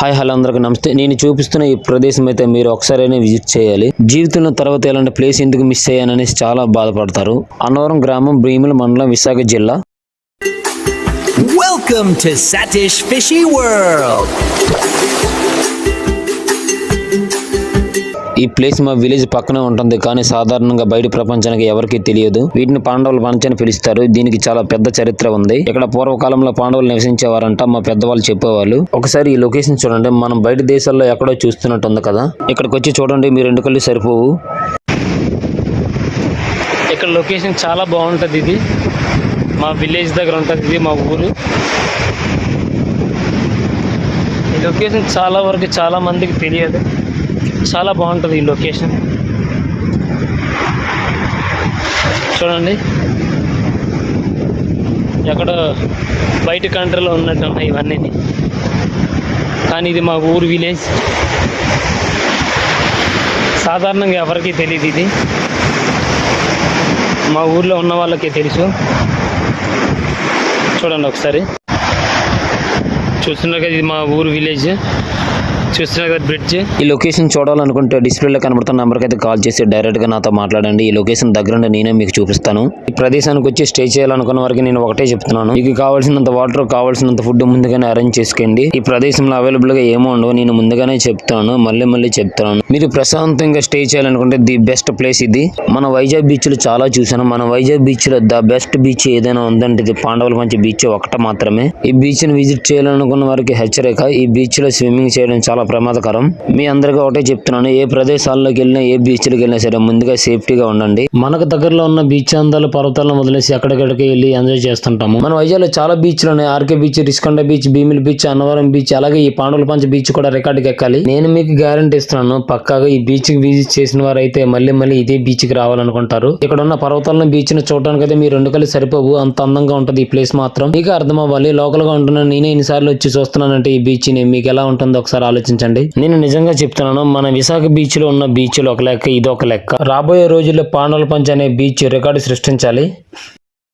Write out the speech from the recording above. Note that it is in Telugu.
హాయ్ హలో అందరికీ నమస్తే. నేను చూపిస్తున్న ఈ ప్రదేశం అయితే మీరు ఒకసారైనా విజిట్ చేయాలి. జీవితంలో తర్వాత ఇలాంటి ప్లేస్ ఎందుకు మిస్ అయ్యానని చాలా బాధపడతారు. అన్నవరం గ్రామం, భీముల మండలం, విశాఖ జిల్లా. Welcome to Satish Fishy World. ఈ ప్లేస్ మా విలేజ్ పక్కనే ఉంటుంది, కానీ సాధారణంగా బయట ప్రపంచానికి ఎవరికీ తెలియదు. వీటిని పాండవుల పంచ్ అని పిలుస్తారు. దీనికి చాలా పెద్ద చరిత్ర ఉంది. ఇక్కడ పూర్వకాలంలో పాండవులు నివసించేవారంట, మా పెద్దవాళ్ళు చెప్పేవాళ్ళు. ఒకసారి ఈ లొకేషన్ చూడండి. మనం బయట దేశాల్లో ఎక్కడో చూస్తున్నట్టు ఉంది కదా. ఇక్కడికి వచ్చి చూడండి, మీ రెండు కళ్ళు సరిపోవు. ఇక్కడ లొకేషన్ చాలా బాగుంటుంది. ఇది మా విలేజ్ దగ్గర ఉంటుంది. ఇది మా ఊరు. ఈ లొకేషన్ చాలా వరకు చాలా మందికి తెలియదు. చాలా బాగుంటుంది ఈ లొకేషన్. చూడండి, ఎక్కడ బయట కంట్రీలో ఉన్నట్టు ఉన్నాయి ఇవన్నీ, కానీ ఇది మా ఊరు విలేజ్. సాధారణంగా ఎవరికీ తెలియదు. ఇది మా ఊర్లో ఉన్న వాళ్ళకే తెలుసు. చూడండి ఒకసారి, చూస్తున్నారు కదా, ఇది మా ఊరు విలేజ్. చూస్తున్నారు కదా బ్రిడ్జ్. ఈ లొకేషన్ చూడాలనుకుంటే డిస్ప్లేలో కనబడుతున్న నెంబర్కి అయితే కాల్ చేసి డైరెక్ట్గా నాతో మాట్లాడండి. ఈ లొకేషన్ దగ్గరుండి నేనే మీకు చూపిస్తాను. ఈ ప్రదేశానికి వచ్చి స్టే చేయాలనుకున్న వారికి నేను ఒకటే చెప్తున్నాను, మీకు కావాల్సినంత వాటర్, కావాల్సినంత ఫుడ్ ముందుగానే అరేంజ్ చేసుకోండి. ఈ ప్రదేశంలో అవైలబుల్గా ఏమో ఉండవు, నేను ముందుగానే చెప్తాను, మళ్ళీ చెప్తాను. మీరు ప్రశాంతంగా స్టే చేయాలనుకుంటే ది బెస్ట్ ప్లేస్ ఇది. మన వైజాగ్ బీచ్లు చాలా చూసాను. మన వైజాగ్ బీచ్లో ద బెస్ట్ బీచ్ ఏదైనా ఉందంటే ఇది పాండవుల పంచ్ బీచ్ ఒకటి మాత్రమే. ఈ బీచ్ని విజిట్ చేయాలనుకున్న వారికి హెచ్చరిక, ఈ బీచ్లో స్విమ్మింగ్ చేయడం చాలా ప్రమాదకరం. మీ అందరికీ ఒకటే చెప్తున్నాను, ఏ ప్రదేశాల్లోకి వెళ్ళినా, ఏ బీచ్లకు వెళ్ళినా సరే ముందుగా సేఫ్టీగా ఉండండి. మనకు దగ్గరలో ఉన్న బీచ్ అందాలు, పర్వతాలను వదిలేసి అక్కడికి వెళ్ళి ఎంజాయ్ చేస్తుంటాము. మన వైజాగ్లో చాలా బీచ్లు ఉన్నాయి. RK beach, Rishikonda beach, Bheemili beach, Annavaram beach, అలాగే ఈ పాండవుల పంచ్ బీచ్ కూడా రికార్డుకి ఎక్కాలి. నేను మీకు గ్యారంటీ ఇస్తున్నాను, పక్కాగా ఈ బీచ్ కి విజిట్ చేసిన వారు అయితే మళ్ళీ ఇదే బీచ్ కి రావాలనుకుంటారు. ఇక్కడ ఉన్న పర్వతాలను, బీచ్ ని చూడడానికి అయితే మీ రెండు కళ్ళు సరిపోవు, అంత అందంగా ఉంటుంది ఈ ప్లేస్ మాత్రం. మీకు అర్థం అవ్వాలి, లోకల్ గా ఉంటున్నాను నేనే ఇన్నిసార్లు వచ్చి చూస్తున్నానంటే ఈ బీచ్ ని మీకు ఎలా ఉంటుందో ఒకసారి ఆలోచించండి. నేను నిజంగా చెప్తున్నాను, మన విశాఖ బీచ్ లో ఉన్న బీచ్లు ఒక లెక్క, ఇది ఒక లెక్క. రాబోయే రోజుల్లో పాండవుల పంచ్ అనే బీచ్ రికార్డు సృష్టించాలి.